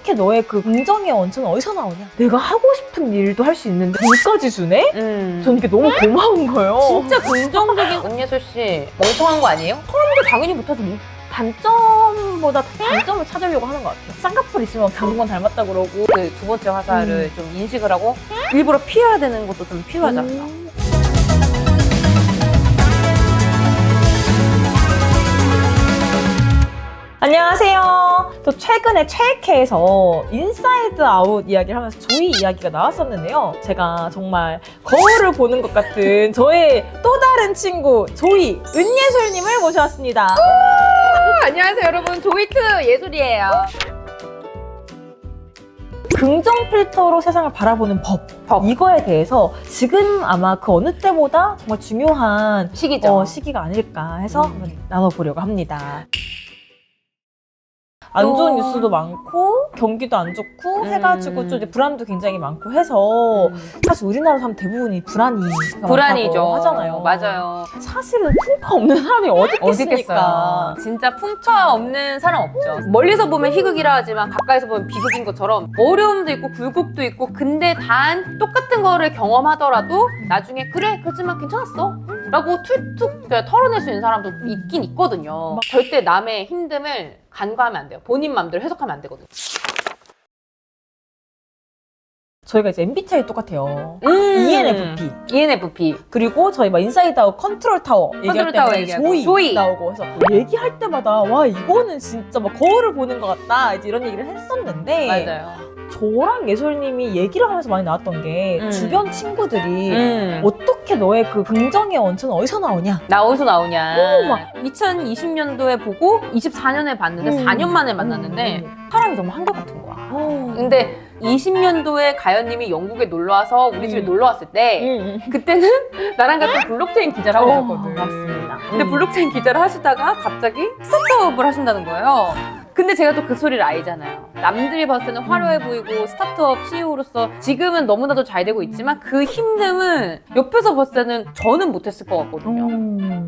어떻게 너의 그 긍정의 원천은 어디서 나오냐? 내가 하고 싶은 일도 할 수 있는데 돈까지 주네? 저는 이게 너무 고마운 거예요. 진짜 긍정적인 은예솔 씨 멍청한 거 아니에요? 처음부터 당연히 못하지 뭐. 단점보다 장점을 찾으려고 하는 것 같아요. 쌍꺼풀 있으면 장동건 닮았다 그러고. 그 두 번째 화살을 좀 인식을 하고 일부러 피해야 되는 것도 좀 필요하지 않나? 안녕하세요. 또 최근에 최애캐에서 인사이드 아웃 이야기를 하면서 조이 이야기가 나왔었는데요. 제가 정말 거울을 보는 것 같은 저의 또 다른 친구 조이 은예솔님을 모셔왔습니다. 안녕하세요 여러분, 조이트 예솔이에요. 긍정 필터로 세상을 바라보는 법. 이거에 대해서 지금 아마 그 어느 때보다 정말 중요한 시기죠. 시기가 아닐까 해서 한번 나눠보려고 합니다. 안 좋은 뉴스도 많고 경기도 안 좋고 해가지고 좀 이제 불안도 굉장히 많고 해서 사실 우리나라 사람 대부분이 불안이죠 하잖아요. 맞아요. 사실은 풍파 없는 사람이 어디 있겠습니까? 있겠어요. 진짜 풍파 없는 사람 없죠. 멀리서 보면 희극이라 하지만 가까이서 보면 비극인 것처럼 어려움도 있고 굴곡도 있고, 근데 단 똑같은 거를 경험하더라도 나중에 그래 그렇지만 괜찮았어 라고 툭툭 털어낼 수 있는 사람도 있긴 있거든요. 절대 남의 힘듦을 간과하면 안 돼요. 본인 마음대로 해석하면 안 되거든요. 저희가 이제 MBTI 똑같아요. ENFP. 그리고 저희 막 인사이드 아웃 컨트롤 타워 얘기할 때 조이 나오고 해서 얘기할 때마다 와 이거는 진짜 막 거울을 보는 것 같다 이제 이런 얘기를 했었는데 맞아요. 저랑 예솔님이 얘기를 하면서 많이 나왔던 게 주변 친구들이 어떻게 너의 그 긍정의 원천은 어디서 나오냐? 어디서 나오냐? 막 2020년도에 보고 24년에 봤는데 4년 만에 만났는데 사람이 너무 한결같은 거야. 근데 20년도에 가연님이 영국에 놀러와서 우리 집에 놀러왔을 때 그때는 나랑 같은 블록체인 기자를 하고 있었거든. 맞습니다. 근데 블록체인 기자를 하시다가 갑자기 스타트업을 하신다는 거예요. 근데 제가 또 그 소리를 알잖아요. 남들이 봤을 때는 화려해 보이고 스타트업 CEO로서 지금은 너무나도 잘 되고 있지만 그 힘듦은 옆에서 봤을 때는 저는 못했을 것 같거든요.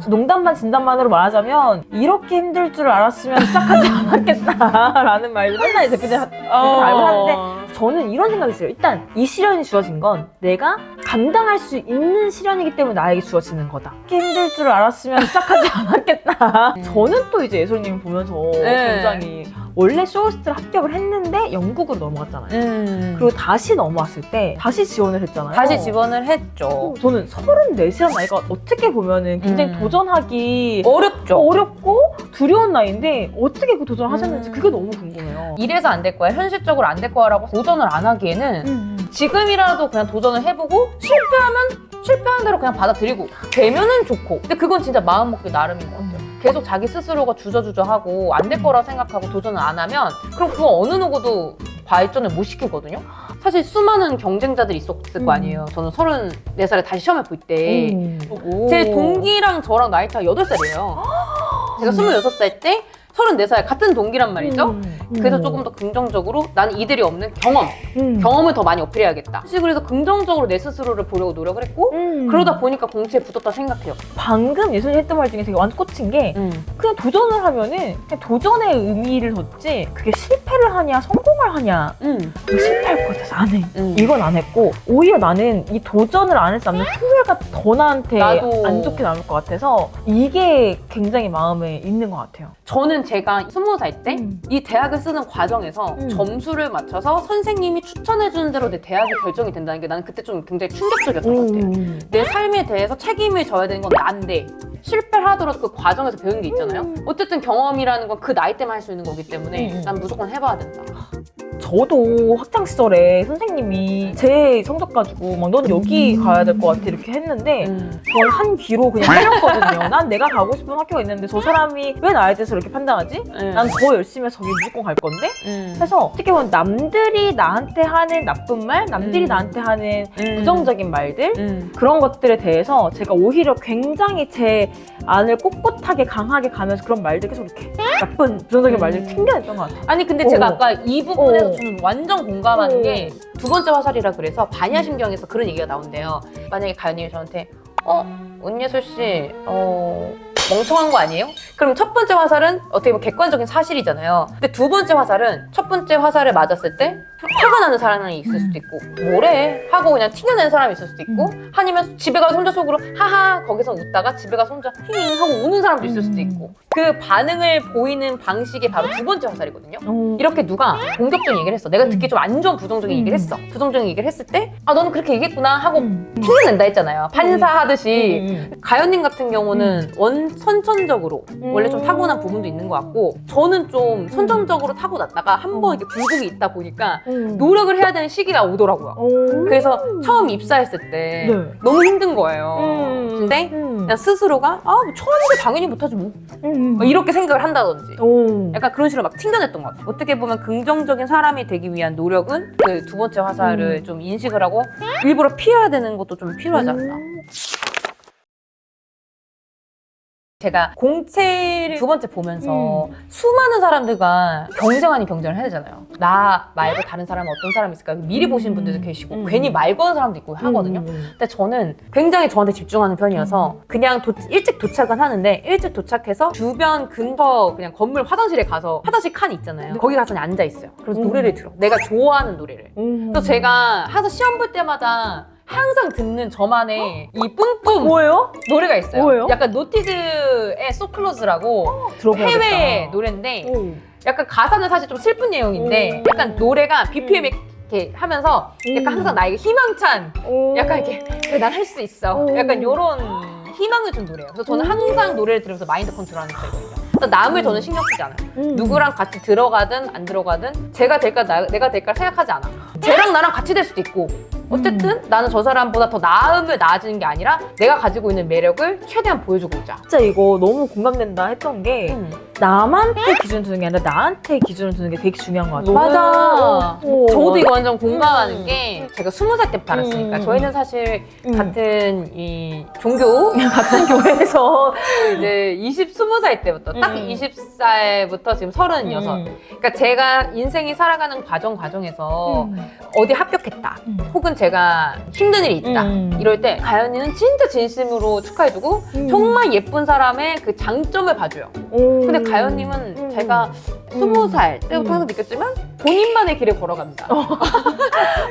농담 반 진담 반으로 말하자면 이렇게 힘들 줄 알았으면 시작하지 않았겠다라는 말을 맨날 대표들 알고 하는데 저는 이런 생각이 있어요. 일단 이 시련이 주어진 건 내가 감당할 수 있는 시련이기 때문에 나에게 주어지는 거다. 이렇게 힘들 줄 알았으면 시작하지 않았겠다. 저는 또 이제 예솔님 보면서 굉장히 원래 쇼호스트를 합격을 했는데 영국으로 넘어갔잖아요. 그리고 다시 넘어왔을 때 다시 지원을 했잖아요. 다시 지원을 했죠. 저는 34이란 나이가 어떻게 보면은 굉장히 도전하기 어렵고 두려운 나이인데 어떻게 그 도전을 하셨는지 그게 너무 궁금해요. 이래서 안 될 거야, 현실적으로 안 될 거야라고 도전을 안 하기에는 지금이라도 그냥 도전을 해보고 실패하면 실패한 대로 그냥 받아들이고 되면은 좋고, 근데 그건 진짜 마음먹기 나름인 것 같아요. 계속 자기 스스로가 주저주저하고 안 될 거라 생각하고 도전을 안 하면 그럼 그건 어느 누구도 발전을 못 시키거든요. 사실 수많은 경쟁자들이 있었을 거 아니에요. 저는 34살에 다시 시험을 볼 때 제 동기랑 저랑 나이 차가 8살이에요. 제가 26살 때 34살 같은 동기란 말이죠. 그래서 조금 더 긍정적으로 난 이들이 없는 경험을 더 많이 어필해야겠다. 사실 그래서 긍정적으로 내 스스로를 보려고 노력을 했고 그러다 보니까 공채에 붙었다 생각해요. 방금 예솔이 했던 말 중에 되게 완전 꽂힌 게 그냥 도전을 하면은 그냥 도전의 의미를 뒀지 그게 실패를 하냐 성공을 하냐 실패할 것 같아서 안 해. 이건 안 했고 오히려 나는 이 도전을 안 해서 남는 후회가 더 나한테 안 좋게 남을 것 같아서 이게 굉장히 마음에 있는 것 같아요. 저는 제가 20살 때 이 대학을 쓰는 과정에서 점수를 맞춰서 선생님이 추천해주는 대로 내 대학이 결정이 된다는 게 나는 그때 좀 굉장히 충격적이었던 것 같아요. 내 삶에 대해서 책임을 져야 되는 건 난데 실패를 하더라도 그 과정에서 배우는 게 있잖아요. 어쨌든 경험이라는 건 그 나이 때만 할 수 있는 거기 때문에 난 무조건 해봐야 된다. 저도 학창 시절에 선생님이 제 성적 가지고 막 넌 여기 가야 될 것 같아 이렇게 했는데 저는 한 귀로 그냥 때렸거든요. 난 내가 가고 싶은 학교가 있는데 저 사람이 왜 나에 대해서 이렇게 판단하지? 난 더 열심히 해서 저기 무조건 갈 건데? 해서 어떻게 보면 남들이 나한테 하는 나쁜 말, 남들이 나한테 하는 부정적인 말들 그런 것들에 대해서 제가 오히려 굉장히 제 안을 꼿꼿하게 강하게 가면서 그런 말들 계속 이렇게 나쁜 부정적인 말들을 튕겨냈던 것 같아요. 아니 근데 제가 아까 이 부분에서 저는 완전 공감하는 게 두 번째 화살이라 그래서 반야심경에서 그런 얘기가 나온대요. 만약에 가연님이 저한테 은예솔 씨 멍청한 거 아니에요? 그럼 첫 번째 화살은 어떻게 보면 객관적인 사실이잖아요. 근데 두 번째 화살은 첫 번째 화살을 맞았을 때 화가 나는 사람이 있을 수도 있고 뭐래? 하고 그냥 튕겨내는 사람이 있을 수도 있고 아니면 집에 가서 혼자 속으로 하하 거기서 웃다가 집에 가서 혼자 힝 하고 우는 사람도 있을 수도 있고 그 반응을 보이는 방식이 바로 두 번째 화살이거든요. 이렇게 누가 공격적인 얘기를 했어. 내가 듣기 좀 안 좋은 부정적인 얘기를 했어. 부정적인 얘기를 했을 때 아 너는 그렇게 얘기했구나 하고 튕겨낸다 했잖아요. 판사하듯이. 가연님 같은 경우는 선천적으로 원래 좀 타고난 부분도 있는 것 같고 저는 좀 선천적으로 타고났다가 한 번 이렇게 굴곡이 있다 보니까 노력을 해야 되는 시기가 오더라고요. 그래서 처음 입사했을 때 네. 너무 힘든 거예요. 근데 그냥 스스로가 아, 뭐 처음인데 당연히 못하지 뭐. 이렇게 생각을 한다든지 약간 그런 식으로 막 튕겨냈던 것 같아요. 어떻게 보면 긍정적인 사람이 되기 위한 노력은 그 두 번째 화살을 좀 인식을 하고 일부러 피해야 되는 것도 좀 필요하지 않나. 제가 공채를 두 번째 보면서 수많은 사람들과 경쟁 아닌 경쟁을 해야 되잖아요. 나 말고 다른 사람은 어떤 사람이 있을까 미리 보시는 분들도 계시고 괜히 말 거는 사람도 있고 하거든요. 근데 저는 굉장히 저한테 집중하는 편이어서 그냥 일찍 도착은 하는데 일찍 도착해서 주변 근처 그냥 건물 화장실에 가서 화장실 칸이 있잖아요. 거기 가서 그냥 앉아 있어요. 그래서 노래를 들어. 내가 좋아하는 노래를. 그래서 제가 항상 시험 볼 때마다 항상 듣는 저만의 이 뿜뿜 뭐예요? 노래가 있어요. 뭐예요? 약간 노티드의 So Close라고 들어봐야겠다. 해외 노래인데 약간 가사는 사실 좀 슬픈 내용인데 약간 노래가 BPM이 이렇게 하면서 약간 항상 나에게 희망찬 약간 이렇게 그래 난 할 수 있어 약간 요런 희망을 준 노래예요. 그래서 저는 항상 노래를 들으면서 마인드 컨트롤하는 스타일이거든요. 그래서 남을 저는 신경 쓰지 않아요. 누구랑 같이 들어가든 안 들어가든 제가 될까 내가 될까 생각하지 않아. 쟤랑 나랑 같이 될 수도 있고 어쨌든 나는 저 사람보다 더 나아지는 게 아니라 내가 가지고 있는 매력을 최대한 보여주고 있자. 진짜 이거 너무 공감된다 했던 게 남한테 기준을 두는 게 아니라 나한테 기준을 두는 게 되게 중요한 것 같아요. 맞아. 오. 저도 이거 완전 공감하는 게 제가 20살 때부터 알았으니까 저희는 사실 음. 같은 이 종교 같은 교회에서 이제 20살 때부터 딱 20살부터 지금 36. 그러니까 제가 인생이 살아가는 과정에서 어디 합격했다. 혹은 제가 힘든 일이 있다. 이럴 때 가연이는 진짜 진심으로 축하해주고 정말 예쁜 사람의 그 장점을 봐줘요. 근데 가연님은 제가 20살 때부터 항상 느꼈지만 본인만의 길을 걸어간다.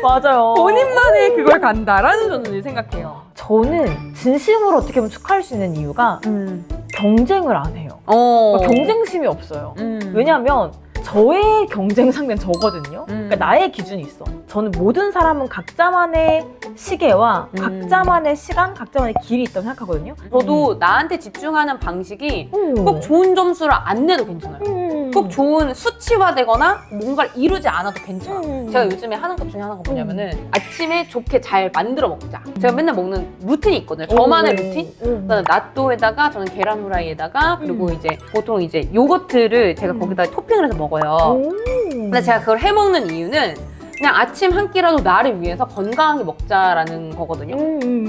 맞아요. 본인만의 그걸 간다라는 저는 생각해요. 저는 진심으로 어떻게 보면 축하할 수 있는 이유가 경쟁을 안 해요. 경쟁심이 없어요. 왜냐하면 저의 경쟁 상대는 저거든요. 그러니까 나의 기준이 있어. 저는 모든 사람은 각자만의 시계와 각자만의 시간, 각자만의 길이 있다고 생각하거든요. 저도 나한테 집중하는 방식이 꼭 좋은 점수를 안 내도 괜찮아요. 꼭 좋은 수치화되거나 뭔가를 이루지 않아도 괜찮아. 제가 요즘에 하는 것 중에 하나가 뭐냐면은 아침에 좋게 잘 만들어 먹자. 제가 맨날 먹는 루틴이 있거든요. 저만의 루틴. 그다음에 나또에다가 저는 계란 후라이에다가 그리고 이제 보통 이제 요거트를 제가 거기다 토핑을 해서 먹어요. 근데 제가 그걸 해 먹는 이유는 그냥 아침 한 끼라도 나를 위해서 건강하게 먹자라는 거거든요.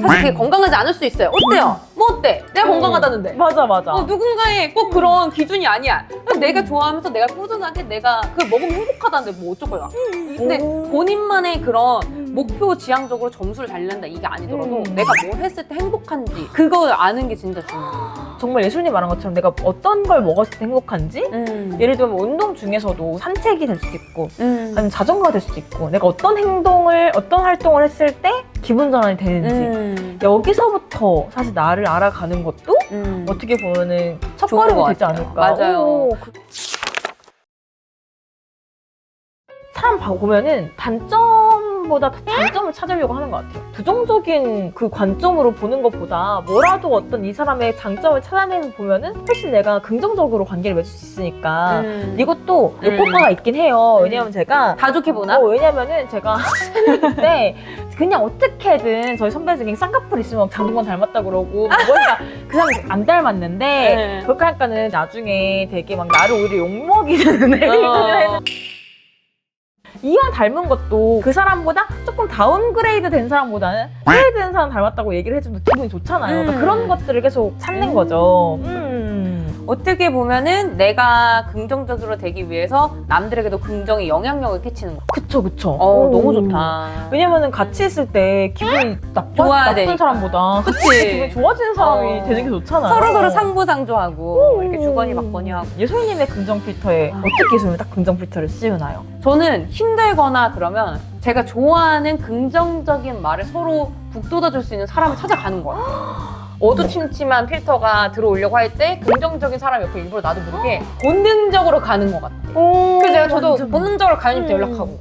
사실 그게 건강하지 않을 수 있어요. 어때요? 뭐 어때? 내가 건강하다는데. 맞아. 누군가의 꼭 그런 기준이 아니야. 그냥 내가 좋아하면서 내가 꾸준하게 내가 그걸 먹으면 행복하다는데 뭐 어쩔 거야. 근데 본인만의 그런 목표 지향적으로 점수를 달린다 이게 아니더라도 내가 뭘 했을 때 행복한지 그걸 아는 게 진짜 중요해요. 정말 예술님 말한 것처럼 내가 어떤 걸 먹었을 때 행복한지 예를 들면 운동 중에서도 산책이 될 수도 있고 아니면 자전거가 될 수도 있고 내가 어떤 활동을 했을 때 기분 전환이 되는지 여기서부터 사실 나를 알아가는 것도 어떻게 보면은 첫걸음이 되지 않을까. 맞아요. 사람 보면은 단점보다 장점을 찾으려고 하는 것 같아요. 부정적인 그 관점으로 보는 것보다 뭐라도 어떤 이 사람의 장점을 찾아내는 보면은 훨씬 내가 긍정적으로 관계를 맺을 수 있으니까 이것도 효과가 있긴 해요. 왜냐면 제가 다 좋게 보나? 왜냐면은 제가 그때 그냥 어떻게든 저희 선배 중에 쌍꺼풀 있으면 장동건 닮았다 그러고 뭐니까 그 사람이 안 닮았는데 그렇게 하니까는 나중에 되게 막 나를 오히려 욕먹이는 행동을 해서 이왕 닮은 것도 그 사람보다 조금 다운그레이드 된 사람보다는 업그레이드 된 사람 닮았다고 얘기를 해주면 기분이 좋잖아요. 그러니까 그런 것들을 계속 찾는 거죠. 어떻게 보면은 내가 긍정적으로 되기 위해서 남들에게도 긍정의 영향력을 끼치는 거. 그쵸. 너무 좋다. 왜냐면은 같이 있을 때 기분이 좋아야 나쁜 되니까. 사람보다 그치. 같이 기분이 좋아지는 사람이 되는 게 좋잖아요. 서로 상부상조하고 이렇게 주거니 받거니 하고. 예솔님의 긍정 필터에 어떻게 예솔님 딱 긍정 필터를 씌우나요? 저는 힘들거나 그러면 제가 좋아하는 긍정적인 말을 서로 북돋아줄 수 있는 사람을 찾아가는 거야. 어두침침한 필터가 들어오려고 할 때 긍정적인 사람 옆에 일부러 나도 모르게 본능적으로 가는 것 같아. 그래서 저도 완전. 본능적으로 가연님한테 연락하고.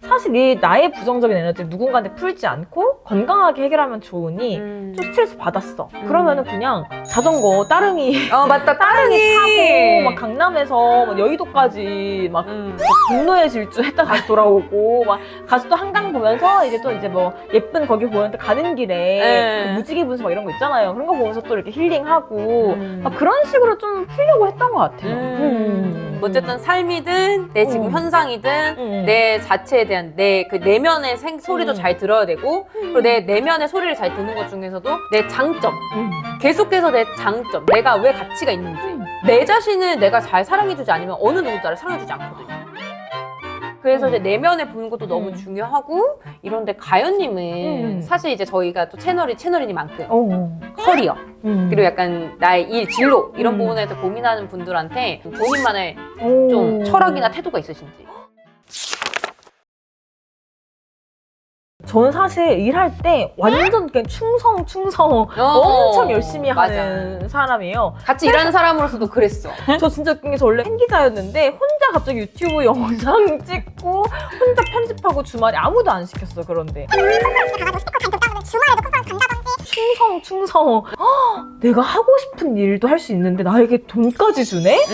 사실 이 나의 부정적인 에너지를 누군가한테 풀지 않고 건강하게 해결하면 좋으니 좀 스트레스 받았어. 그러면은 그냥 자전거 따릉이 맞다. 타고 막 강남에서 막 여의도까지 막 분노의 질주했다 다시 돌아오고 막 가서 또 한강 보면서 이제 또 이제 뭐 예쁜 거기 보는데 가는 길에 그 무지개 분수 막 이런 거 있잖아요. 그런 거 보면서 또 이렇게 힐링하고 막 그런 식으로 좀 풀려고 했던 것 같아요. 어쨌든 삶이든 내 지금 현상이든 내 자체에 대한 내 그 내면의 소리도 잘 들어야 되고 그리고 내 내면의 소리를 잘 듣는 것 중에서도 내 장점 계속해서 내 장점 내가 왜 가치가 있는지 내 자신을 내가 잘 사랑해주지 않으면 어느 누구도 나를 사랑해주지 않거든요. 그래서 이제 내면에 보는 것도 너무 중요하고 이런데 가연님은 사실 이제 저희가 또 채널이니만큼 커리어 그리고 약간 나의 일, 진로 이런 부분에 대해서 고민하는 분들한테 본인만의 좀 철학이나 태도가 있으신지. 저는 사실 일할 때 완전 그냥 충성 엄청 열심히 하는 사람이에요. 같이 일하는 사람으로서도 그랬어. 저 진짜 웃긴 게 저 원래 팬기자였는데 혼자 갑자기 유튜브 영상 찍고 혼자 편집하고 주말에 아무도 안 시켰어요. 그런데 충성 내가 하고 싶은 일도 할 수 있는데 나에게 돈까지 주네?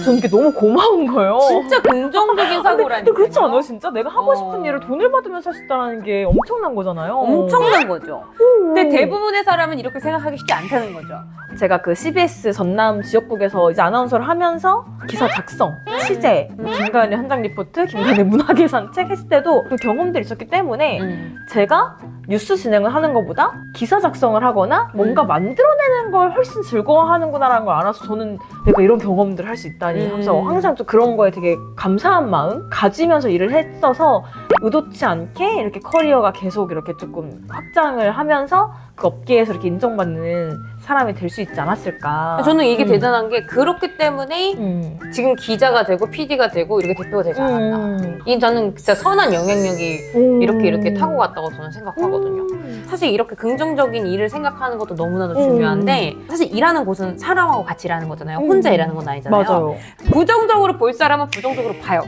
저는 이게 너무 고마운 거예요. 진짜 긍정적인 사고라니까. 근데 그렇지 않아요? 진짜 내가 하고 싶은 일을 돈을 받으면서 할 수 있다는 게 엄청난 거잖아요. 엄청난 거죠. 근데 대부분의 사람은 이렇게 생각하기 쉽지 않다는 거죠. 제가 그 CBS 전남 지역국에서 이제 아나운서를 하면서 기사 작성, 취재, 김가연의 현장 리포트, 김가연의 문화계 산책 했을 때도 그 경험들이 있었기 때문에 제가 뉴스 진행을 하는 것보다 기사 작성을 하거나 뭔가 만들어내는 걸 훨씬 즐거워하는구나라는 걸 알아서 저는 내가 이런 경험들을 할 수 있다니 하면서 항상 좀 그런 거에 되게 감사한 마음 가지면서 일을 했어서 의도치 않게 이렇게 커리어가 계속 이렇게 조금 확장을 하면서 그 업계에서 이렇게 인정받는 사람이 될 수 있지 않았을까. 저는 이게 대단한 게 그렇기 때문에 지금 기자가 되고 PD가 되고 이렇게 대표가 되지 않았나. 이 저는 진짜 선한 영향력이 이렇게 타고 갔다고 저는 생각하거든요. 사실 이렇게 긍정적인 일을 생각하는 것도 너무나도 중요한데 사실 일하는 곳은 사람하고 같이 일하는 거잖아요. 혼자 일하는 건 아니잖아요. 맞아요. 부정적으로 볼 사람은 부정적으로 봐요.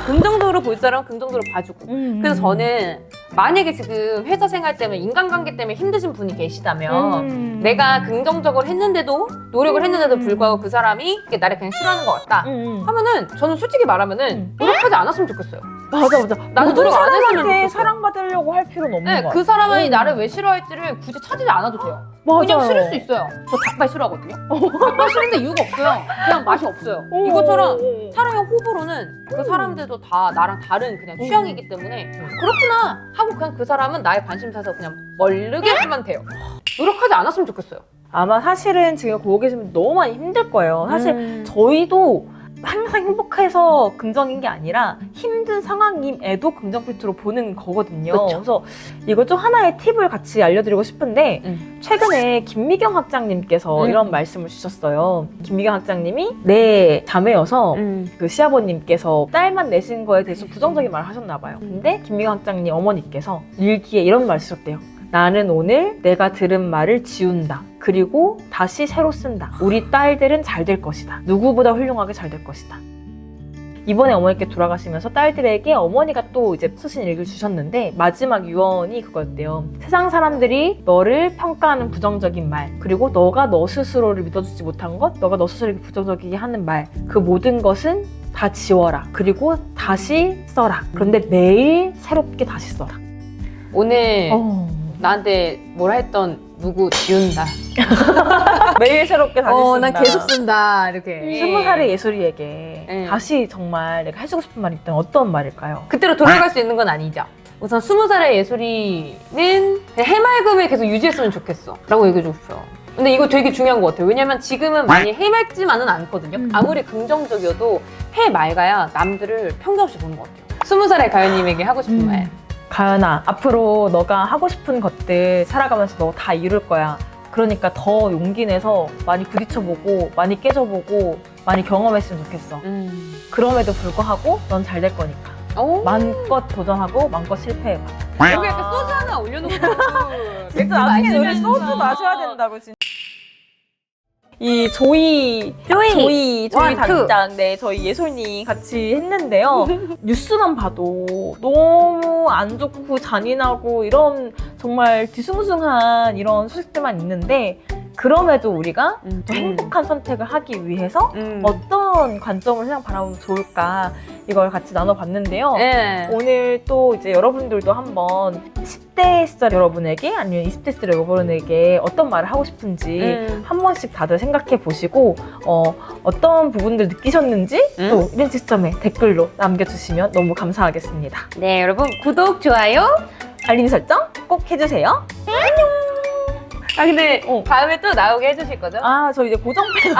긍정적으로 볼 사람은 긍정적으로 봐주고. 그래서 저는 만약에 지금 회사 생활 때문에 인간관계 때문에 힘드신 분이 계시다면 내가 긍정적으로 했는데도 노력을 했는데도 불구하고 그 사람이 나를 그냥 싫어하는 것 같다 하면은 저는 솔직히 말하면은 노력하지 않았으면 좋겠어요. 맞아. 나는 모든 노력 안 했으면 사람한테 좋겠어. 사랑받으려고 할 필요는 없는 거야. 그 사람이 나를 왜 싫어할지를 굳이 찾지 않아도 돼요. 그냥 싫을 수 있어요. 저 닭발 싫어하거든요. 닭발 싫은데 이유가 없어요. 그냥 맛이 없어요. 이것처럼 사람의 호불호는 그 사람들도 다 나랑 다른 그냥 취향이기 때문에 그렇구나 하고 그냥 그 사람은 나의 관심사에서 그냥 멀르게 하면 돼요. 노력하지 않았으면 좋겠어요. 아마 사실은 지금 보고 계신 분 너무 많이 힘들 거예요. 사실 저희도 항상 행복해서 긍정인 게 아니라 힘든 상황임에도 긍정 필터로 보는 거거든요. 그쵸. 그래서 이거 좀 하나의 팁을 같이 알려드리고 싶은데 최근에 김미경 학장님께서 이런 말씀을 주셨어요. 김미경 학장님이 내 자매여서 그 시아버님께서 딸만 내신 거에 대해서 부정적인 말을 하셨나 봐요. 근데 김미경 학장님 어머니께서 일기에 이런 말을 쓰셨대요. 나는 오늘 내가 들은 말을 지운다. 그리고 다시 새로 쓴다. 우리 딸들은 잘 될 것이다. 누구보다 훌륭하게 잘 될 것이다. 이번에 어머니께 돌아가시면서 딸들에게 어머니가 또 이제 쓰신 일기를 주셨는데 마지막 유언이 그거였대요. 세상 사람들이 너를 평가하는 부정적인 말, 그리고 너가 너 스스로를 믿어주지 못한 것, 너가 너 스스로를 부정적이게 하는 말, 그 모든 것은 다 지워라. 그리고 다시 써라. 그런데 매일 새롭게 다시 써라. 오늘 나한테 뭐라 했던 누구 지운다. 매일 새롭게 다시 쓴다. 난 계속 쓴다. 이렇게. 20살의 예솔이에게 다시 정말 내가 해주고 싶은 말이 있다면 어떤 말일까요? 그때로 돌아갈 수 있는 건 아니죠. 우선 20살의 예솔이는 해맑음을 계속 유지했으면 좋겠어. 라고 얘기해주고 싶어요. 근데 이거 되게 중요한 것 같아요. 왜냐면 지금은 많이 해맑지만은 않거든요. 아무리 긍정적이어도 해맑아야 남들을 편견 없이 보는 것 같아요. 20살의 가연님에게 하고 싶은 말. 가연아, 앞으로 너가 하고 싶은 것들 살아가면서 너 다 이룰 거야. 그러니까 더 용기 내서 많이 부딪혀보고 많이 깨져보고 많이 경험했으면 좋겠어. 그럼에도 불구하고 넌 잘 될 거니까 오. 마음껏 도전하고 마음껏 실패해봐. 여기 약간 소주 하나 올려놓고. 진짜 나중에 우리 소주 마셔야 된다고 진짜. 이 조이 원, 투. 단장, 네, 저희 예솔님 같이 했는데요. 뉴스만 봐도 너무 안 좋고 잔인하고 이런 정말 뒤숭숭한 이런 소식들만 있는데 그럼에도 우리가 더 행복한 선택을 하기 위해서 어떤 관점을 그냥 바라보면 좋을까 이걸 같이 나눠봤는데요. 네. 오늘 또 이제 여러분들도 한번 10대 시절 여러분에게 아니면 20대 시절 여러분에게 어떤 말을 하고 싶은지 한 번씩 다들 생각해 보시고 어떤 부분들 느끼셨는지 또 이런 시점에 댓글로 남겨주시면 너무 감사하겠습니다. 네, 여러분 구독, 좋아요. 알림 설정 꼭 해주세요. 아 근데 다음에 또 나오게 해주실 거죠? 아, 저 이제 고정 팬으로